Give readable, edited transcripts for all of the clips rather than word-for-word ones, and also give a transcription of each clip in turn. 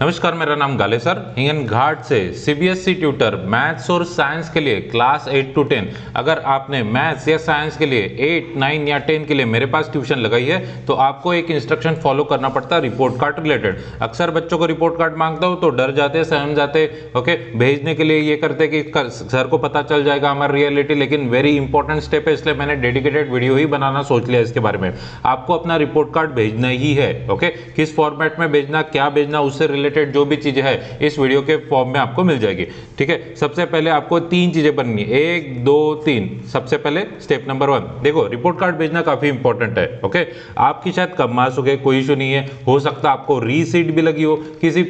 नमस्कार, मेरा नाम गाले सर हिंगन घाट से सीबीएसई ट्यूटर मैथ्स और साइंस के लिए क्लास 8 to 10। अगर आपने मैथ्स या साइंस के लिए 8, 9 या 10 के लिए मेरे पास ट्यूशन लगाई है तो आपको एक इंस्ट्रक्शन फॉलो करना पड़ता है रिपोर्ट कार्ड रिलेटेड। अक्सर बच्चों को रिपोर्ट कार्ड मांगता हूँ तो डर जाते, सहम जाते, ओके, भेजने के लिए ये करते कि सर को पता चल जाएगा हमारी रियलिटी, लेकिन वेरी इंपॉर्टेंट स्टेप है, इसलिए मैंने डेडिकेटेड वीडियो ही बनाना सोच लिया इसके बारे में। आपको अपना रिपोर्ट कार्ड भेजना ही है, ओके, किस फॉर्मेट में भेजना, क्या भेजना, उससे रिलेटेड जो भी चीजें है इस वीडियो के फॉर्म में आपको मिल जाएगी। ठीक है, सबसे पहले आपको 3 चीजें बननी है, 1, 2, 3। सबसे पहले स्टेप नंबर 1, देखो रिपोर्ट कार्ड भेजना काफी इंपॉर्टेंट है, ओके। आपकी शायद कम मार्क्स हो गए, कोई इशू नहीं है, हो सकता है आपको रीसीट भी लगी हो, किसी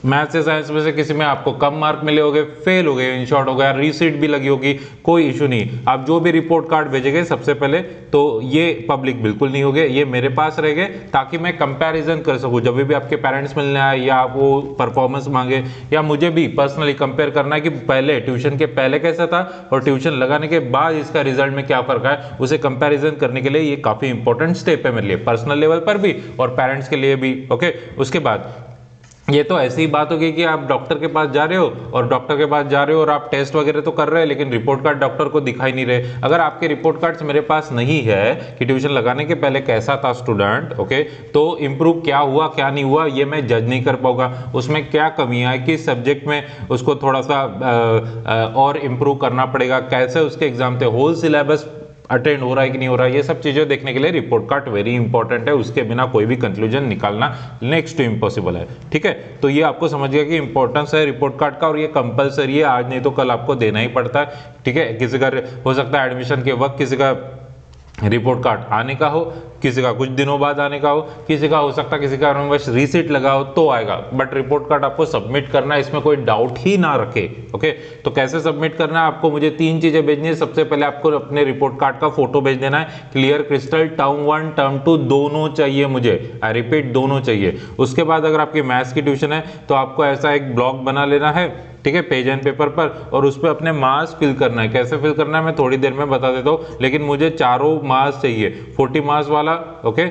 मैथ्स या साइंस में से किसी में आपको कम मार्क मिले होंगे, फेल हो गए, इन शॉर्ट हो गया, रीसीट भी लगी होगी, कोई इशू नहीं। आप जो भी रिपोर्ट कार्ड भेजेंगे सबसे पहले तो ये पब्लिक बिल्कुल नहीं होंगे, ये मेरे पास रहेंगे ताकि मैं कंपैरिजन कर सकूं। जब भी आपके पेरेंट्स मिलने आए या वो परफॉर्मेंस मांगे या मुझे भी पर्सनली कंपेयर करना है कि पहले ट्यूशन के पहले कैसा था और ट्यूशन लगाने के बाद इसका रिजल्ट में क्या फर्क है, उसे कंपैरिजन करने के लिए ये काफी इंपॉर्टेंट स्टेप है मेरे लिए, पर्सनल लेवल पर भी और पेरेंट्स के लिए भी, ओके। उसके बाद ये तो ऐसी ही बात होगी कि आप डॉक्टर के पास जा रहे हो और डॉक्टर के पास जा रहे हो और आप टेस्ट वगैरह तो कर रहे हैं लेकिन रिपोर्ट कार्ड डॉक्टर को दिखाई नहीं रहे। अगर आपके रिपोर्ट कार्ड्स मेरे पास नहीं है कि ट्यूशन लगाने के पहले कैसा था स्टूडेंट, ओके, तो इंप्रूव क्या हुआ क्या नहीं हुआ ये मैं जज नहीं कर पाऊंगा, उसमें क्या कमियां है, किस सब्जेक्ट में उसको थोड़ा सा और इंप्रूव करना पड़ेगा, कैसे उसके एग्जाम थे, होल सिलेबस अटेंड हो रहा है कि नहीं हो रहा है, ये सब चीजें देखने के लिए रिपोर्ट कार्ड वेरी इंपॉर्टेंट है। उसके बिना कोई भी कंक्लूजन निकालना नेक्स्ट टू इम्पॉसिबल है। ठीक है, तो ये आपको समझ गया कि इंपॉर्टेंस है रिपोर्ट कार्ड का और ये कंपलसरी है, आज नहीं तो कल आपको देना ही पड़ता है। ठीक है, किसी का हो सकता है एडमिशन के वक्त किसी का रिपोर्ट कार्ड आने का हो, किसी का कुछ दिनों बाद आने का हो, किसी का हो सकता है किसी का बस रीसीट लगा हो तो आएगा, बट रिपोर्ट कार्ड आपको सबमिट करना है, इसमें कोई डाउट ही ना रखे, ओके। तो कैसे सबमिट करना है, आपको मुझे 3 चीजें भेजनी है। सबसे पहले आपको अपने रिपोर्ट कार्ड का फोटो भेज देना है, क्लियर क्रिस्टल, टर्म 1 टर्म 2 दोनों चाहिए मुझे, आई रिपीट दोनों चाहिए। उसके बाद अगर आपकी मैथ्स की ट्यूशन है तो आपको ऐसा एक ब्लॉग बना लेना है, ठीक है, पेज एंड पेपर पर, और उस पर अपने मार्क्स फिल करना है। कैसे फिल करना है मैं थोड़ी देर में बता देता हूँ, लेकिन मुझे चारों मार्क्स चाहिए, 40 मार्क्स वाला, okay,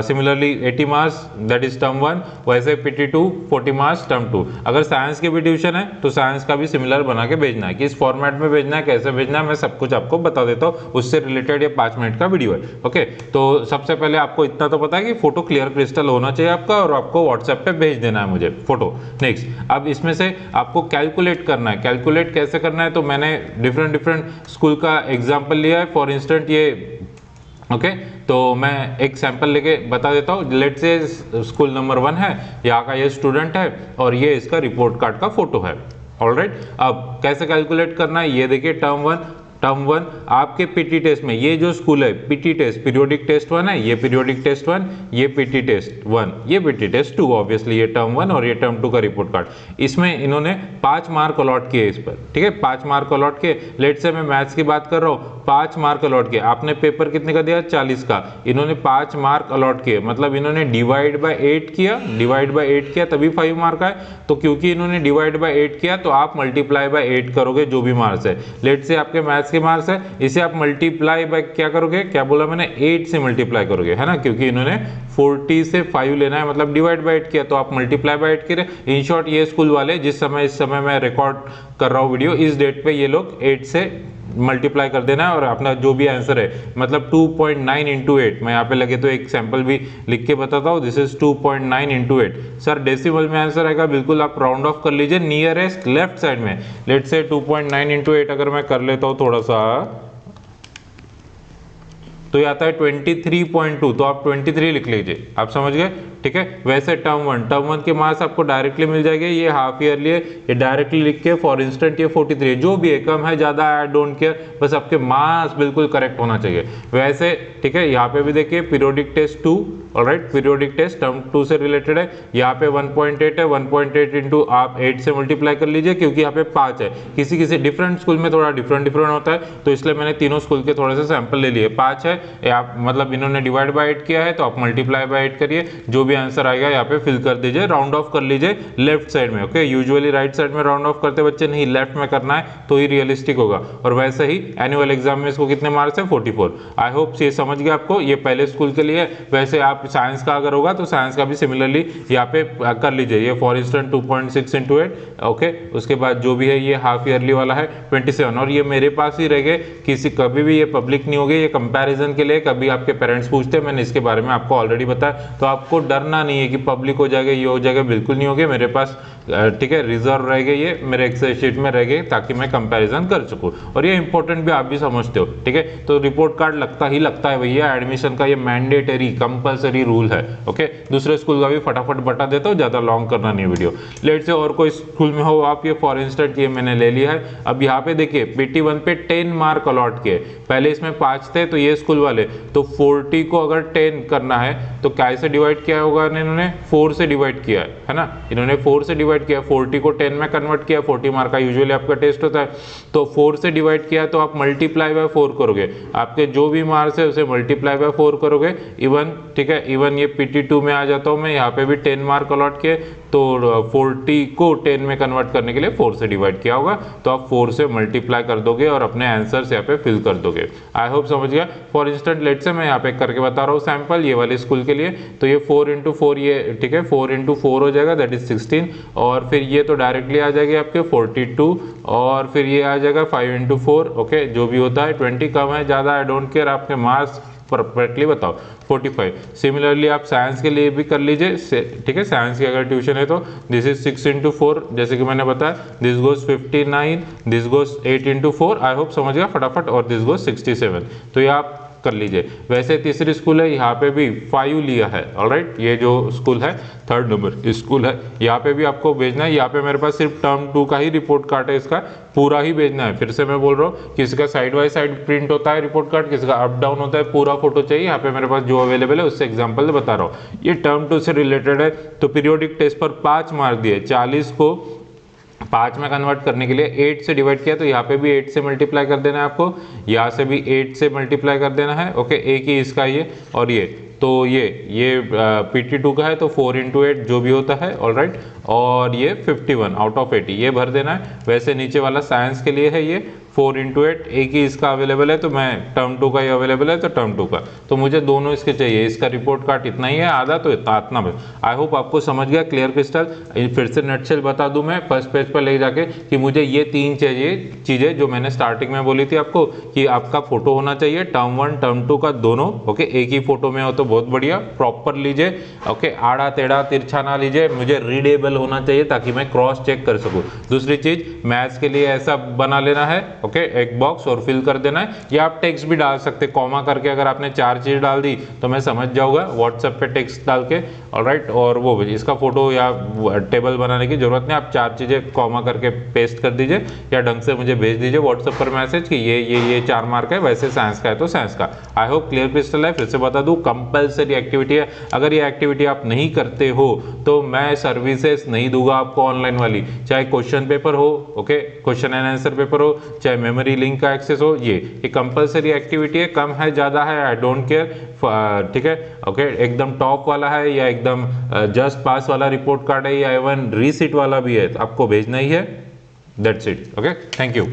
similarly 80 marks that is term 1, वैसे PT2 40 मार्क्स टर्म 2। अगर साइंस की भी ट्यूशन है तो साइंस का भी सिमिलर बना के भेजना है, किस फॉर्मेट में भेजना है, कैसे भेजना है, मैं सब कुछ आपको बता देता हूँ, उससे रिलेटेड ये 5 मिनट का वीडियो है, ओके। तो सबसे पहले आपको इतना तो पता है कि फोटो क्लियर क्रिस्टल होना चाहिए आपका और आपको व्हाट्सएप पे भेज देना है मुझे फोटो। नेक्स्ट, अब इसमें से आपको कैलकुलेट करना है। कैलकुलेट कैसे करना है, तो मैंने डिफरेंट स्कूल का एग्जाम्पल लिया है, फॉर इंस्टेंट ये, ओके, तो मैं एक सैंपल लेके बता देता हूँ। लेट्स से स्कूल नंबर 1 है, यहाँ का ये स्टूडेंट है और ये इसका रिपोर्ट कार्ड का फोटो है, ऑलराइट। अब कैसे कैलकुलेट करना है ये देखिए, टर्म 1 आपके पीटी टेस्ट में, ये जो स्कूल है पीटी टेस्ट पीरियोडिक टेस्ट 1 है, ये पीरियोडिक टेस्ट 1, ये पीटी टेस्ट 1, ये पीटी टेस्ट 2, ऑब्वियसली ये टर्म 1 और ये टर्म 2 का रिपोर्ट कार्ड। इसमें इन्होंने 5 मार्क अलॉट किए इस पर, ठीक है, 5 मार्क अलॉट किए। लेट से मैं मैथ्स की बात कर रहा हूँ, 5 मार्क अलॉट किए। आपने पेपर कितने का दिया, 40 का, इन्होंने 5 मार्क अलॉट किए, मतलब इन्होंने डिवाइड बाय 8 किया तभी 5 मार्क आए। तो क्योंकि इन्होंने डिवाइड बाय 8 किया तो आप मल्टीप्लाई बाय 8 करोगे जो भी मार्क्स है। लेट से आपके मैथ्स के मार्क्स है, इसे आप मल्टीप्लाई बाय क्या करोगे, क्या बोला मैंने, 8 से मल्टीप्लाई करोगे, है ना, क्योंकि इन्होंने 40 से 5 लेना है, मतलब डिवाइड बाय 8 किया तो आप मल्टीप्लाई बाय 8 करे। इन शॉर्ट ये स्कूल वाले इस समय मैं रिकॉर्ड कर रहा हूँ वीडियो, इस डेट पे ये लोग 8 से मल्टीप्लाई कर देना है और अपना जो भी आंसर है, मतलब 2.9 इंटू 8, मैं यहाँ पे लगे तो एक सैंपल भी लिख के बताता हूँ, this is 2.9 into 8। Sir decimal में आंसर आएगा, बिल्कुल आप राउंड ऑफ कर लीजिए नियरेस्ट लेफ्ट साइड में। लेट से 2.9 इंटू 8 अगर मैं कर लेता हूँ थोड़ा सा, तो ये आता है 23.2, तो आप 23 लिख लीजिए, आप समझ गए, ठीक है। वैसे टर्म 1 के मार्क्स आपको डायरेक्टली मिल जाएंगे, ये हाफ ईयरली है, ये डायरेक्टली लिख के फॉर इंस्टेंट ये 43, जो भी है, कम है ज्यादा आई डोंट केयर, बस आपके मार्क्स बिल्कुल करेक्ट होना चाहिए। वैसे ठीक है, यहाँ पे भी देखिए periodic test 2, alright, periodic test term 2 से रिलेटेड है, यहाँ पे 1.8 है, 1.8 इंटू आप 8 से मल्टीप्लाई कर लीजिए, क्योंकि यहाँ पे 5 है, किसी डिफरेंट स्कूल में थोड़ा डिफरेंट होता है, तो इसलिए मैंने तीनों स्कूल के थोड़े से सैंपल ले लिए। 5 है, आप मतलब इन्होंने डिवाइड बाय 8 किया है तो आप मल्टीप्लाई बाय 8 करिए, जो भी भी आंसर आएगा यहाँ पे फिल कर दीजिए, राउंड ऑफ कर लीजिए लेफ्ट साइड में। ओके, यूजुअली राइट साइड में राउंड ऑफ करते बच्चे, नहीं लेफ्ट में करना है तो ही रियलिस्टिक होगा। और वैसे ही एनुअल एग्जाम में इसको कितने मार्क्स है 44। आई होप ये समझ गए आपको, ये पहले स्कूल के लिए। वैसे आप साइंस का अगर होगा तो साइंस का भी सिमिलरली यहाँ पे कर लीजिए, ये फॉर इंस्टेंट 2.6 into 8। ओके, उसके बाद जो भी है ये हाफ ईयरली वाला है 27। और ये मेरे पास ही रह गए, किसी कभी भी ये पब्लिक नहीं होगी, ये कंपैरिजन के लिए। कभी आपके पेरेंट्स पूछते हैं, मैंने इसके बारे में आपको ऑलरेडी बताया, तो आपको डरना नहीं है कि पब्लिक हो जाएगा, ये हो जाएगा, बिल्कुल नहीं होगी। मेरे पास ठीक है रिजर्व रह गए, ये मेरे एक्सेल शीट में रह गए ताकि मैं कंपैरिजन कर सकूं। और ये इंपॉर्टेंट भी आप भी समझते हो, ठीक है। तो रिपोर्ट कार्ड लगता ही लगता है भैया, एडमिशन का ये मैंडेटरी कंपलसरी रूल है। ओके, दूसरे स्कूल का भी फटाफट बता देता हूँ, ज्यादा लॉन्ग करना नहीं वीडियो। लेट से और कोई स्कूल में हो आप, ये फॉर इंस्टेंट ये मैंने ले लिया है। अब यहाँ पे देखिए PT1 पे 10 मार्क अलॉट किए, पहले इसमें 5 थे तो ये स्कूल वाले, तो 40 को अगर 10 करना है तो कैसे डिवाइड किया होगा इन्होंने, 4 से डिवाइड किया है ना, इन्होंने 4 से डिवाइड किया, 40 को 10 में कन्वर्ट किया, 40 मार्क का यूजुअली आपका टेस्ट होता है, तो 4 से डिवाइड किया तो आप मल्टीप्लाई बाय 4 करोगे, आपके जो भी मार्क्स है उसे मल्टीप्लाई बाय 4 करोगे। इवन ठीक है, इवन ये PT2 में आ जाता हूँ मैं, यहाँ पे भी 10 मार्क अलॉट किए, तो 40 को 10 में कन्वर्ट करने के लिए 4 से डिवाइड किया होगा, तो आप 4 से मल्टीप्लाई कर दोगे और अपने आंसर्स यहाँ पे फिल कर दोगे। आई होप समझ गया। फॉर इंस्टेंट लेट से मैं यहाँ पे करके बता रहा हूँ सैंपल ये वाले स्कूल के लिए, तो ये 4 into 4 ये ठीक है 4 into 4 हो जाएगा, दैट इज 16। और फिर ये तो डायरेक्टली आ जाएगी आपके 42, और फिर ये आ जाएगा 5 into 4। ओके, जो भी होता है 20 कम है ज़्यादा आई डोंट केयर, आपके मार्क्स परफेक्टली बताओ 45। सिमिलरली आप साइंस के लिए भी कर लीजिए, ठीक है। साइंस की अगर ट्यूशन है तो दिस इज 6 into 4 जैसे कि मैंने बताया, this goes 59, this goes 8 into 4। I hope समझ गया फटाफट, और दिस गोज 67। तो ये आप कर लीजिए। वैसे तीसरी स्कूल है, यहाँ पे भी 5 लिया है। ऑलराइट, ये जो स्कूल है 3rd नंबर स्कूल है, यहाँ पे भी आपको भेजना है। यहाँ पे मेरे पास सिर्फ टर्म 2 का ही रिपोर्ट कार्ड है, इसका पूरा ही भेजना है। फिर से मैं बोल रहा हूँ, किसी का साइड बाय साइड प्रिंट होता है रिपोर्ट कार्ड, किसी का अप डाउन होता है, पूरा फोटो चाहिए। यहाँ पे मेरे पास जो अवेलेबल है उससे एग्जाम्पल बता रहा हूँ। ये टर्म 2 से रिलेटेड है, तो पीरियोडिक टेस्ट पर 5 मार्क दिए, 40 को 5 में कन्वर्ट करने के लिए 8 से डिवाइड किया, तो यहाँ पे भी 8 से मल्टीप्लाई कर देना है आपको, यहाँ से भी 8 से मल्टीप्लाई कर देना है। ओके, एक ही इसका ये और ये, तो ये PT2 का है तो 4 into 8 जो भी होता है। ऑलराइट, और ये 51 आउट ऑफ 80 ये भर देना है। वैसे नीचे वाला साइंस के लिए है, ये 4 into 8 एक ही इसका अवेलेबल है, तो मैं टर्म 2 का ही अवेलेबल है तो टर्म 2 का, तो मुझे दोनों इसके चाहिए। इसका रिपोर्ट कार्ड इतना ही है, आधा तो इतना बस। आई होप आपको समझ गया, क्लियर क्रिस्टल। फिर से नटशेल बता दूं मैं फर्स्ट पेज पर ले जाके कि मुझे ये 3 चाहिए चीज़ें जो मैंने स्टार्टिंग में बोली थी आपको, कि आपका फोटो होना चाहिए टर्म 1 टर्म 2 का दोनों। ओके, एक ही फोटो में हो तो बहुत बढ़िया, प्रॉपर लीजिए। ओके, आड़ा टेढ़ा तिरछा ना लीजिए, मुझे रीडेबल होना चाहिए ताकि मैं क्रॉस चेक कर सकूं। दूसरी चीज, मैथ्स के लिए ऐसा बना लेना है, ओके, एक बॉक्स और फिल कर देना है। या आप टेक्स्ट भी डाल सकते, कॉमा करके अगर आपने 4 चीज डाल दी तो मैं समझ जाऊंगा, व्हाट्सएप पे टेक्स्ट डाल के। ऑलराइट, और वो इसका फोटो या टेबल बनाने की जरूरत नहीं, आप 4 चीजें कॉमा करके पेस्ट कर दीजिए या ढंग से मुझे भेज दीजिए व्हाट्सएप पर मैसेज कि ये 4 मार्क है, वैसे साइंस का है तो साइंस का। आई होप क्लियर क्रिस्टल है। फिर से बता दूं, कंपलसरी एक्टिविटी है, अगर ये एक्टिविटी आप नहीं करते हो तो मैं सर्विसेज नहीं दूंगा आपको ऑनलाइन वाली, चाहे क्वेश्चन पेपर हो, okay, question and answer paper हो, चाहे मेमोरी लिंक का एक्सेस हो। ये कंपलसरी एक्टिविटी है, कम है ज़्यादा है आई डोंट केयर, ठीक है। ओके, एकदम टॉप वाला है या एकदम जस्ट पास वाला रिपोर्ट कार्ड है या इवन रीसीट वाला भी है, आपको भेजना ही है। That's it. Okay, thank you.